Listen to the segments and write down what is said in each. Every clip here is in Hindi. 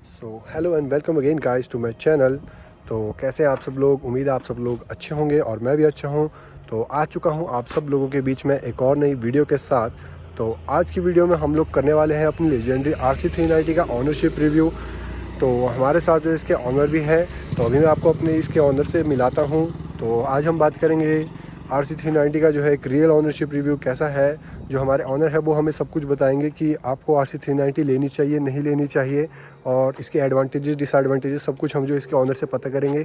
Hello and welcome again guys to my channel. तो कैसे हैं आप सब लोग। उम्मीद है आप सब लोग अच्छे होंगे और मैं भी अच्छा हूं। तो आ चुका हूं आप सब लोगों के बीच में एक और नई वीडियो के साथ। तो आज की वीडियो में हम लोग करने वाले हैं अपनी लेजेंडरी RC390 का ऑनरशिप रिव्यू। तो हमारे साथ जो इसके ऑनर भी हैं, तो अभी मैं आपको अपने इसके ऑनर से मिलाता हूँ। तो आज हम बात करेंगे RC390 का जो है एक रियल ऑनरशिप रिव्यू कैसा है। जो हमारे ऑनर है वो हमें सब कुछ बताएंगे कि आपको RC390 लेनी चाहिए नहीं लेनी चाहिए, और इसके एडवांटेजेस डिसएडवांटेजेस सब कुछ हम जो इसके ऑनर से पता करेंगे।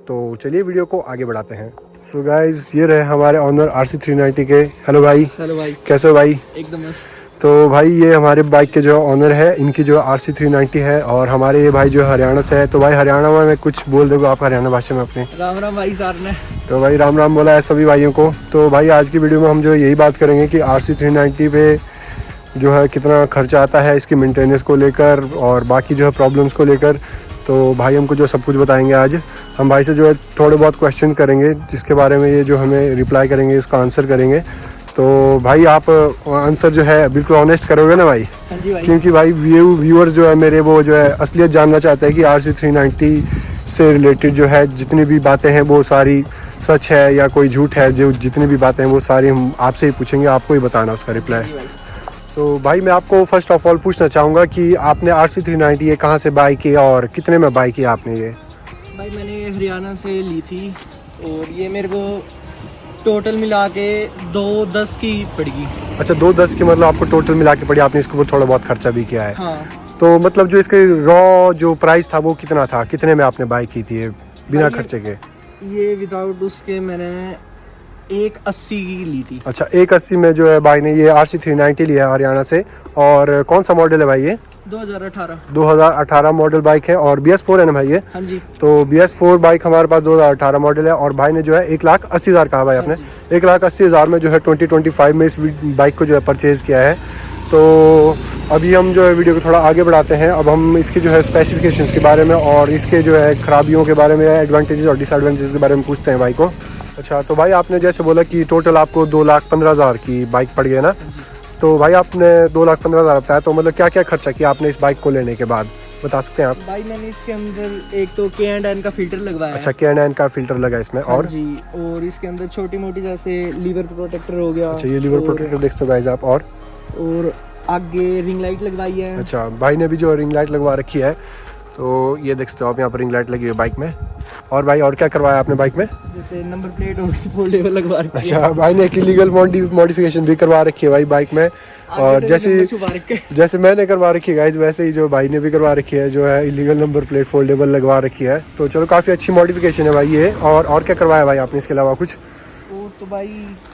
तो चलिए वीडियो को आगे बढ़ाते हैं। सो गाइज, ये रहे हमारे ऑनर RC390 के। हेलो भाई। हेलो भाई, कैसे हो भाई? एकदम मस्त। तो भाई ये हमारे बाइक के जो ऑनर है, इनकी जो RC390 है, और हमारे ये भाई जो हरियाणा से है। तो भाई हरियाणा में कुछ बोल दोगे आप हरियाणा भाषा में अपने? राम राम भाई सार ने। तो भाई राम राम बोला है सभी भाइयों को। तो भाई आज की वीडियो में हम जो यही बात करेंगे कि RC390 पे जो है कितना खर्चा आता है इसकी मेंटेनेंस को लेकर और बाकी जो है प्रॉब्लम्स को लेकर। तो भाई हमको जो सब कुछ बताएंगे आज। हम भाई से जो है थोड़े बहुत क्वेश्चन करेंगे जिसके बारे में ये जो हमें रिप्लाई करेंगे उसका आंसर करेंगे। तो भाई आप आंसर जो है बिल्कुल ऑनेस्ट करोगे ना भाई? हाँ जी भाई। क्योंकि भाई व्यूअर्स जो है मेरे वो जो है असलियत जानना चाहते हैं कि RC390 से रिलेटेड जो है जितनी भी बातें हैं वो सारी सच है या कोई झूठ है। जो जितनी भी बातें हैं वो सारी हम आपसे ही पूछेंगे, आपको ही बताना उसका रिप्लाई। सो भाई मैं आपको फर्स्ट ऑफ ऑल पूछना चाहूँगा कि आपने RC390 ये कहाँ से बाई की और कितने में बाई की आपने ये? भाई मैंने हरियाणा से ली थी और ये मेरे को टोटल मिला के 210 की पड़ेगी। अच्छा, 210 की मतलब आपको टोटल मिला के पड़ी। आपने इसके ऊपर थोड़ा बहुत खर्चा भी किया है। हाँ। तो मतलब जो इसके रॉ जो प्राइस था वो कितना था, कितने में आपने बाई की थी ये बिना खर्चे के? ये विदाउट उसके मैंने 180 की ली थी। अच्छा, 180 में जो है भाई ने ये RC390 लिया है हरियाणा से। और कौन सा मॉडल है भाई ये? 2018 मॉडल बाइक है और BS4 है ना भाई ये? हाँ जी। तो BS4 बाइक हमारे पास 2018 मॉडल है और भाई ने जो है 1,80,000 कहा भाई आपने। 1,80,000 में जो है 2025 में इस बाइक को जो है परचेज़ किया है। तो अभी हम जो है वीडियो को थोड़ा आगे बढ़ाते हैं। अब हम इसकी जो है स्पेसिफिकेशंस के बारे में और इसके जो है खराबियों के बारे में, एडवांटेजेस और डिसएडवांटेजेस के बारे में पूछते हैं भाई को। अच्छा, तो भाई आपने जैसे बोला कि टोटल आपको 2,15,000 की बाइक पड़ गई है ना? तो भाई आपने 2,15,000 बताया, तो मतलब क्या क्या खर्चा किया आपने इस बाइक को लेने के बाद, बता सकते हैं आप? भाई मैंने इसके अंदर एक तो K&N का फिल्टर लगवाया। अच्छा, K&N का फिल्टर लगा इसमें। और जी, और इसके अंदर छोटी मोटी जैसे लीवर प्रोटेक्टर हो गया। अच्छा, ये लीवर प्रोटेक्टर देख सकते हो गाइस आप। और आगे रिंग लाइट लगवाई है। अच्छा, भाई ने भी जो रिंग लाइट लगवा रखी है। तो ये देख सकते हो आप, यहाँ पर रिंग लाइट लगी हुई है बाइक में। और भाई और क्या करवाया आपने बाइक में? जैसे नंबर प्लेट होगी फोल्डेबल लगवा रखी है। अच्छा, भाई ने एक इलीगल मॉडिफिकेशन भी करवा रखी है भाई बाइक में। और जैसे मैंने करवा रखी है गाइस, वैसे ही जो भाई ने भी करवा रखी है, जो है इलीगल नंबर प्लेट फोल्डेबल लगवा रखी है। तो चलो काफ़ी अच्छी मॉडिफिकेशन है भाई ये। और क्या करवाया भाई आपने इसके अलावा कुछ? तो भाई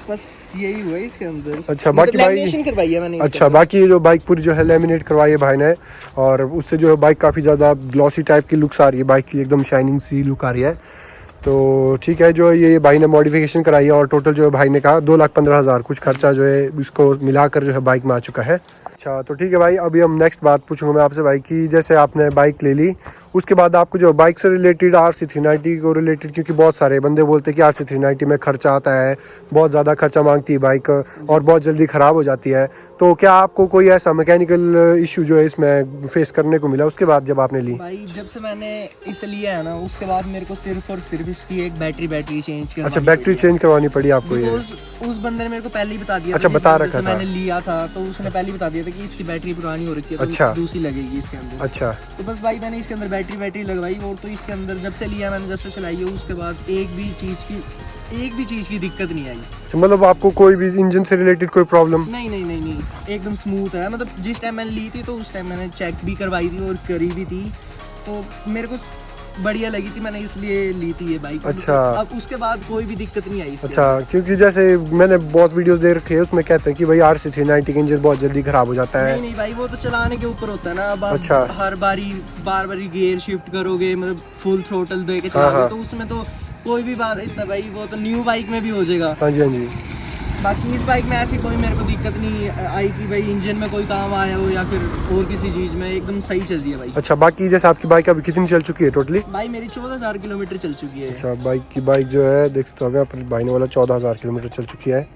बस यही हुआ है इसके अंदर। अच्छा, बाकी लैमिनेशन करवाई है मैंने। अच्छा, बाकी जो बाइक पूरी जो है लेमिनेट करवाई है भाई ने, और उससे जो है बाइक काफ़ी ज़्यादा ग्लॉसी टाइप की लुक्स आ रही है, बाइक की एकदम शाइनिंग सी लुक आ रही है। तो ठीक है, जो ये भाई ने मॉडिफिकेशन कराई है और टोटल जो है भाई ने कहा 2,15,000 कुछ खर्चा जो है इसको मिलाकर जो है बाइक में आ चुका है। अच्छा, तो ठीक है भाई, अभी हम नेक्स्ट बात पूछूंगा मैं आपसे भाई कि जैसे आपने बाइक ले ली, उसके बाद आपको जो बाइक से रिलेटेड RC390 को रिलेटेड, क्योंकि बहुत सारे बंदे बोलते हैं कि RC390 में खर्चा आता है, बहुत ज़्यादा खर्चा मांगती है बाइक और बहुत जल्दी ख़राब हो जाती है। तो क्या आपको कोई ऐसा मैकेनिकल इशू जो है इसमें फेस करने को मिला उसके बाद जब आपने ली? भाई जब से मैंने इसे लिया है ना, उसके बाद मेरे को सिर्फ और सिर्फ इसकी एक बैटरी चेंज करवानी। अच्छा, बैटरी चेंज करवानी पड़ी आपको ये? उस बंदे ने मेरे को पहले ही बता दिया। अच्छा, बता रखा था। मैंने लिया था तो उसने पहले ही बता दिया था कि इसकी बैटरी पुरानी हो रखी है, तो अच्छा, दूसरी लगेगी इसके अंदर। अच्छा, तो बस भाई मैंने इसके अंदर बैटरी लगवाई। और तो इसके अंदर जब से लिया मैंने, जब से चलाई है, उसके बाद एक भी चीज़ की दिक्कत नहीं आई। मतलब आपको कोई भी इंजन से रिलेटेड कोई प्रॉब्लम? नहीं, एकदम स्मूथ है। मतलब जिस टाइम मैंने ली थी तो उस टाइम मैंने चेक भी करवाई थी और करी भी थी, तो मेरे को बढ़िया लगी थी, मैंने इसलिए ली थी ये बाइक। अच्छा, अब उसके बाद कोई भी दिक्कत नहीं आई। अच्छा, क्योंकि जैसे मैंने बहुत वीडियोस देख रखे हैं उसमें कहते हैं कि भाई RC390 का इंजन बहुत जल्दी खराब हो जाता है। नहीं भाई, वो तो चलाने के ऊपर होता है ना। अब अच्छा, हर बार गियर शिफ्ट करोगे, मतलब फुल थ्रोटल दे के चलाओगे, तो उसमें तो कोई भी बात इतना भाई, वो तो न्यू बाइक में भी हो जाएगा। हाँ जी, हाँ जी। बाकी इस बाइक में ऐसी कोई मेरे को दिक्कत नहीं आई कि भाई इंजन में कोई काम आया हो या फिर और किसी चीज़ में, एकदम सही चल रही है भाई। अच्छा, बाकी जैसे आपकी बाइक अभी कितनी चल चुकी है टोटली? भाई मेरी 14,000 किलोमीटर चल चुकी है। अच्छा, बाइक जो है देख सकते हो, अपने भाई ने वाला 14,000 किलोमीटर चल चुकी है।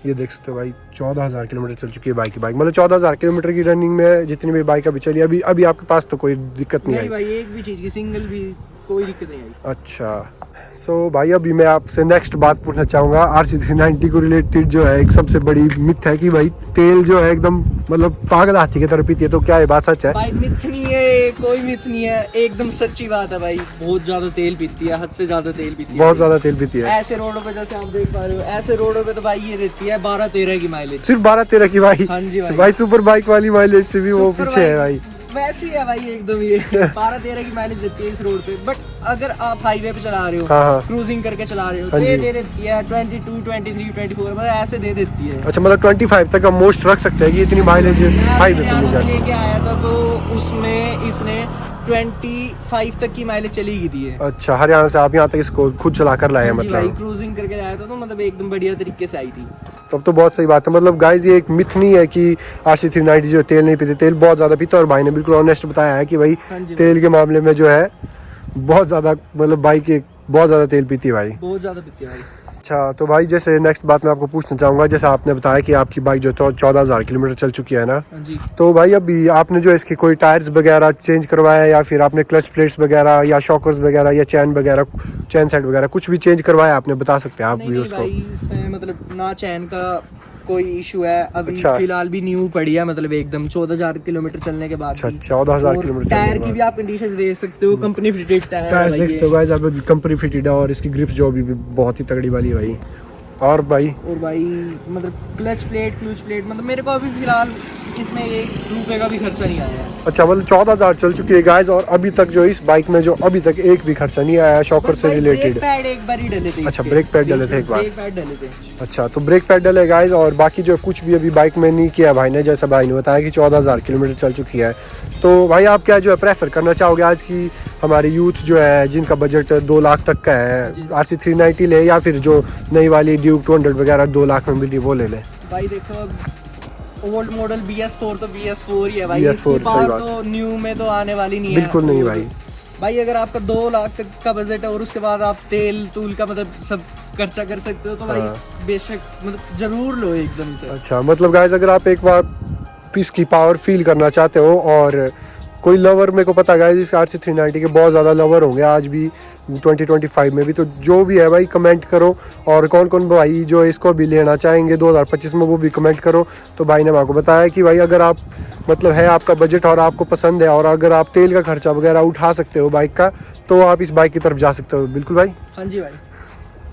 ये देख सकते हो भाई 14,000 किलोमीटर चल चुकी है बाइक मतलब 14,000 किलोमीटर की रनिंग में जितनी भी बाइक अभी चली अभी अभी आपके पास तो कोई दिक्कत नहीं आई? भाई एक भी चीज़ की सिंगल भी कोई दिक्कत नहीं आई। अच्छा सो भाई अभी मैं आपसे नेक्स्ट बात पूछना चाहूँगा RC390 को रिलेटेड जो है एक सबसे बड़ी मिथ है कि भाई तेल जो है एकदम मतलब पागल हाथी की तरह पीती है, तो क्या ये बात सच है? भाई मिथ नहीं है, कोई मिथ नहीं है, एकदम सच्ची बात है भाई। बहुत ज्यादा तेल पीती है, हद से ज्यादा तेल पीती है, बहुत ज्यादा तेल पीती है। ऐसे रोडों पे जैसे आप देख पा रहे हो, ऐसे रोडों पे तो भाई ये देती है 12-13 की माइलेज, सिर्फ 12-13 की भाई? हाँ जी भाई। भाई सुपर बाइक वाली माइलेज से भी वो सुपर पीछे है भाई। वैसी है भाई एकदम, ये 12-13 की माइलेज देती है इस रोड पे। बट अगर आप हाईवे पे चला रहे हो, हाँ। क्रूजिंग करके चला रहे हो, हाँ तो ये जी। दे देती है 22, 23, 24 मतलब ऐसे दे देती है। अच्छा मतलब 25 तक हम मोस्ट रख सकते हैं कि इतनी माइलेज हाईवे पे मिल हरियाणा से जाती है? लेके आया था तो उसमें इसने 25 तक की माइलेज चली गई थी। अच्छा हरियाणा से आप यहाँ तक इसको खुद चला कर लाए हैं हाँ जी भाई, मतलब? क्रूजिंग करके आया था तो मतलब एकदम बढ़िया तरीके से आई थी। तब तो बहुत सही बात है। मतलब गाइज ये एक मिथ नहीं है कि RC390 जो तेल नहीं पीती, तेल बहुत ज़्यादा पीता है। और भाई ने बिल्कुल ऑनेस्ट बताया है कि भाई हाँ जी तेल के मामले में जो है बहुत ज़्यादा मतलब बाइक बहुत ज़्यादा तेल पीती है भाई। बहुत ज़्यादा पीती है भाई। अच्छा तो भाई जैसे नेक्स्ट बात मैं आपको पूछना चाहूँगा, जैसे आपने बताया कि आपकी बाइक जो 14,000 किलोमीटर चल चुकी है ना, हाँ जी। तो भाई अभी आपने जो इसकी कोई टायर्स वगैरह चेंज करवाया या फिर आपने क्लच प्लेट्स वगैरह या शॉकर्स वगैरह या चैन सेट वगैरह कुछ भी चेंज करवाया आपने? बता सकते हैं आप नहीं भी नहीं उसको? भाई, इसमें मतलब ना चैन का कोई इशू है अभी। अच्छा। फिलहाल भी न्यू पड़ी है, मतलब एकदम 14,000 किलोमीटर चलने के बाद अच्छा भी। 14,000 और किलोमीटर चलने टायर के की भी बाद आप कंडीशन देख सकते हो, कंपनी फिटेड टायर है टायर्स भाई देख ये। सकते हो गाइस आप, कंपनी फिटेड है और इसकी ग्रिप्स जो भी बहुत ही तगड़ी वाली है भाई। और भाई मतलब क्लच प्लेट मतलब मेरे को अभी फिलहाल इसमें 1 रुपए का भी खर्चा नहीं आया है। अच्छा मतलब 14,000 चल चुकी है गाइस और अभी तक जो इस बाइक में जो अभी तक एक भी खर्चा नहीं आया है शॉकर से रिलेटेड? ब्रेक पैड एक बार ही डले थे। अच्छा, ब्रेक पैड डले थे एक बार? ब्रेक पैड डले थे। अच्छा तो ब्रेक पैड डले गाइस और बाकी जो कुछ भी अभी बाइक में नहीं किया भाई ने, जैसा भाई ने बताया कि 14,000 किलोमीटर चल चुकी है। तो भाई आप क्या जो है प्रेफर करना चाहोगे आज की हमारी यूथ जो है जिनका बजट 2 लाख तक का है, RC390 ले या फिर जो नई वाली ड्यूक 200 वगैरह 2 लाख में मिलती है वो ले ले? भाई देखो ओल्ड मॉडल BS4 तो BS4 ही है भाई। BS4 इसकी सही पावर बात। तो न्यू में तो आने वाली नहीं है बिल्कुल नहीं और भाई। भाई अगर आपका 2 लाख तक का बजट है और उसके बाद आप तेल तूल का मतलब सब खर्चा कर सकते हो तो भाई हाँ। बेशक मतलब जरूर लो एकदम से। अच्छा मतलब गाइस अगर आप एक बार इसकी पावर फील करना चाहते हो और कोई लवर, मेरे को पता गाइस इस RC390 के बहुत ज़्यादा लवर होंगे आज भी 2025 में भी, तो जो भी है भाई कमेंट करो। और कौन कौन भाई जो इसको भी लेना चाहेंगे 2025 में वो भी कमेंट करो। तो भाई ने मेरे को बताया कि भाई अगर आप मतलब है आपका बजट और आपको पसंद है और अगर आप तेल का खर्चा वगैरह उठा सकते हो बाइक का तो आप इस बाइक की तरफ जा सकते हो। बिल्कुल भाई। हाँ जी भाई।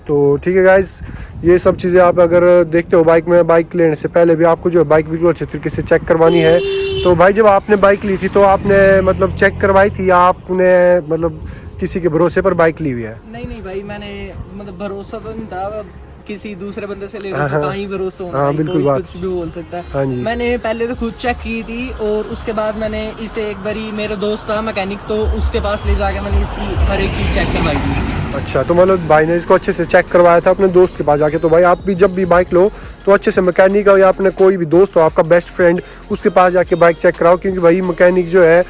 तो ठीक है गाइस, ये सब चीज़ें आप अगर देखते हो बाइक में, बाइक लेने से पहले भी आपको जो है बाइक बिल्कुल अच्छे तरीके से चेक करवानी है। तो भाई जब आपने बाइक ली थी तो आपने मतलब चेक करवाई थी या आपने मतलब किसी के भरोसे पर बाइक ली हुई है? नहीं भाई, मैंने मतलब भरोसा तो नहीं था, अब किसी दूसरे बंदे से ले हाँ, लो तो कहीं भरोसा होना हाँ, भाई, बिल्कुल कोई बात। कुछ भी बोल सकता है। हाँ जी। मैंने पहले तो खुद चेक की थी और उसके बाद मैंने इसे एक बारी, मेरा दोस्त था मैकेनिक तो उसके पास ले जाके मैंने इसकी हर एक चीज़ चेक करवाई थी। अच्छा तो मतलब भाई ने इसको अच्छे से चेक करवाया था अपने दोस्त के पास जाके। तो भाई आप भी जब भी बाइक लो तो अच्छे से मैकेनिक या अपने कोई भी दोस्त हो, आपका बेस्ट फ्रेंड, उसके पास जाके बाइक चेक कराओ। क्योंकि भाई मैकेनिक जो है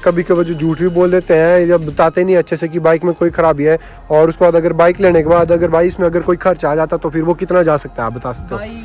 कभी कभी जो झूठ भी बोल देते हैं या बताते नहीं अच्छे से कि बाइक में कोई खराबी है, और उसके बाद अगर बाइक लेने के बाद अगर भाई इसमें अगर कोई खर्च आ जाता तो फिर वो कितना जा सकता है आप बता सकते हो? भाई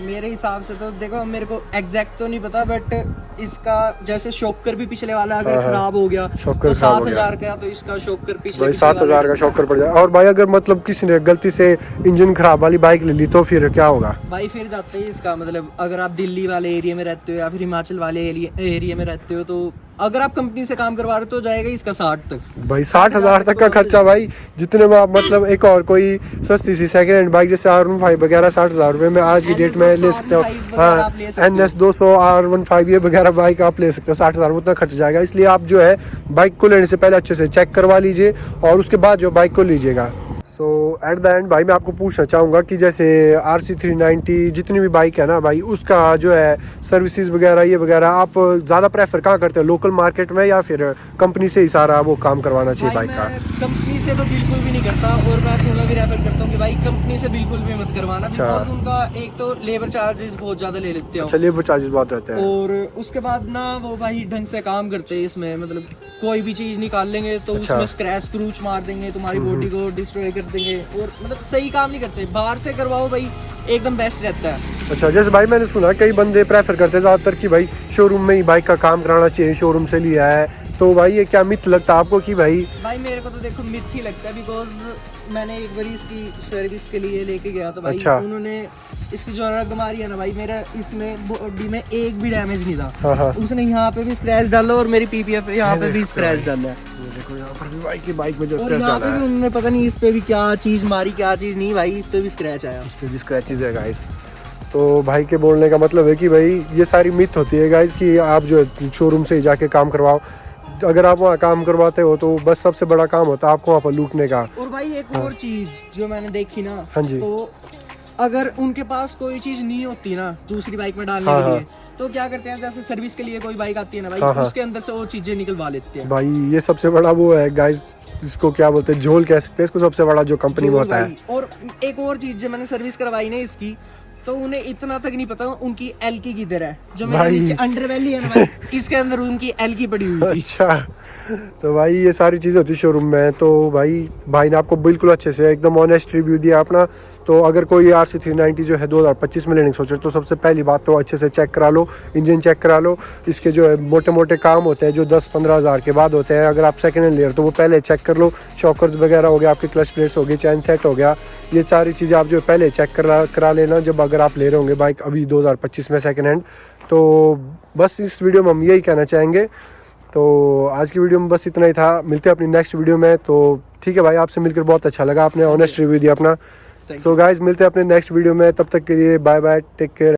मेरे हिसाब से तो देखो, मेरे को एग्जैक्ट तो नहीं पता बट इसका जैसे शॉकर भी पिछले वाला अगर खराब हो गया शॉकर तो खराब हो गया 7,000 का, तो इसका शॉकर पिछले भाई पिछले 7,000 वाले का शॉकर पड़ जाए। और भाई अगर मतलब किसी ने गलती से इंजन खराब वाली बाइक ले ली तो फिर क्या होगा? भाई फिर जाते ही इसका मतलब अगर आप दिल्ली वाले एरिया में रहते हो या फिर हिमाचल वाले एरिया में रहते हो तो अगर आप कंपनी से काम करवा रहे हो तो जाएगा इसका 60 तक। भाई 60,000 तक का खर्चा भाई, जितने में आप मतलब एक और कोई सस्ती सी सेकंड हैंड बाइक जैसे R15 वगैरह 60,000 रुपए में आज की डेट में ले सकते हो। हाँ NS200 R15 ये वगैरह बाइक आप ले सकते हो 60,000 उतना खर्च जाएगा। इसलिए आप जो है बाइक को लेने से पहले अच्छे से चेक करवा लीजिए और उसके बाद जो बाइक को लीजिएगा। सो एट द एंड भाई मैं आपको पूछना चाहूँगा कि जैसे RC390 जितनी भी बाइक है ना भाई, उसका जो है सर्विसेज वगैरह ये वगैरह आप ज़्यादा प्रेफर कहाँ करते हो, लोकल मार्केट में या फिर कंपनी से ही सारा वो काम करवाना चाहिए बाइक का? कंपनी से तो बिल्कुल भी नहीं करता और मैं थोड़ा भी रेफर करता हूँ कि भाई कंपनी से बिल्कुल भी मत करवाना। अच्छा। बिकॉज़ उनका एक तो लेबर चार्जेस बहुत ज़्यादा ले लेते हैं। अच्छा लेबर चार्जेस बहुत रहते हैं। और उसके बाद ना वो भाई ढंग से काम करते हैं इसमें, मतलब कोई भी चीज़ निकाल लेंगे तो अच्छा। उसमें स्क्रैच स्क्रूच मार देंगे, तुम्हारी बॉडी को डिस्ट्रॉय कर कर देंगे और मतलब सही काम नहीं करते। बाहर से करवाओ भाई, एकदम बेस्ट रहता है। अच्छा, जैसे भाई मैंने सुना कई बंदे प्रेफर करते हैं ज़्यादातर कि भाई शोरूम में ही बाइक का काम कराना चाहिए, शोरूम से लिया है, तो भाई ये क्या मिथ लगता है आपको कि भाई? भाई मेरे को तो देखो मिथ ही लगता है, बिकॉज मैंने एक बार इसकी सर्विस के लिए लेके गया तो भाई अच्छा। उन्होंने इसकी जो रग मारी है ना भाई, मेरा इसमें बॉडी में एक भी डैमेज नहीं था। हाँ हाँ, उसने यहाँ पे भी स्क्रैच डाला और मेरी पीपीएफ यहाँ पे भी स्क्रैच डाला है। ये देखो यहाँ पर भी भाई की बाइक में जो और स्क्रैच यहाँ डाला पे है, भी उन्होंने पता नहीं इस पे भी क्या चीज मारी, क्या चीज नहीं भाई, इस पे भी स्क्रैच आया। इस पे भी स्क्रैचेस है गाइस। तो भाई के बोलने का मतलब है कि भाई ये सारी मिथ होती है गाइस कि आप जो शोरूम से ही जाके काम करवाओ। अगर आप वहाँ काम करवाते हो तो बस सबसे बड़ा काम होता है आपको वहाँ पर लूटने का। और भाई एक और चीज जो मैंने देखी ना, हाँ जी। तो अगर उनके पास कोई चीज नहीं होती ना दूसरी बाइक में डालने हाँ, के लिए, हाँ। तो क्या करते हैं, जैसे सर्विस के लिए कोई बाइक आती है ना भाई, हाँ, हाँ। उसके अंदर से वो चीजें निकलवा लेते हैं भाई ये सबसे बड़ा वो है गाइस, इसको क्या बोलते हैं, झोल कह सकते हैं इसको, सबसे बड़ा जो कंपनी में होता है। भाई। और एक और चीज जब मैंने सर्विस करवाई ना इसकी, तो उन्हें इतना तक नहीं पता उनकी एल की किधर है। जो मेरे भाई। नीचे अंडरवेली है ना भाई, इसके अंदर उनकी एल की पड़ी हुई थी। अच्छा, तो भाई ये सारी चीज़ें होती है शोरूम में। तो भाई ने आपको बिल्कुल अच्छे से एकदम ऑनेस्ट रिव्यू दिया अपना। तो अगर कोई RC 390 जो है 2025 में लेने की सोच रहे तो सबसे पहली बात तो अच्छे से चेक करा लो, इंजन चेक करा लो। इसके जो है मोटे मोटे काम होते हैं जो 10-15 हज़ार के बाद होते हैं, अगर आप सेकेंड हैंड ले रहे हो तो वो पहले चेक कर लो। शॉकर्स वगैरह हो गया, आपके क्लच प्लेट्स हो गई, चैन सेट हो गया, ये सारी चीज़ें आप जो पहले चेक करा लेना जब अगर आप ले रहे होंगे बाइक अभी 2025 में सेकेंड हैंड। तो बस इस वीडियो में हम यही कहना चाहेंगे। तो आज की वीडियो में बस इतना ही था, मिलते हैं अपनी नेक्स्ट वीडियो में। तो ठीक है भाई, आपसे मिलकर बहुत अच्छा लगा, आपने ऑनेस्ट रिव्यू दिया अपना। सो गाइज मिलते हैं अपने नेक्स्ट वीडियो में, तब तक के लिए बाय बाय, टेक केयर।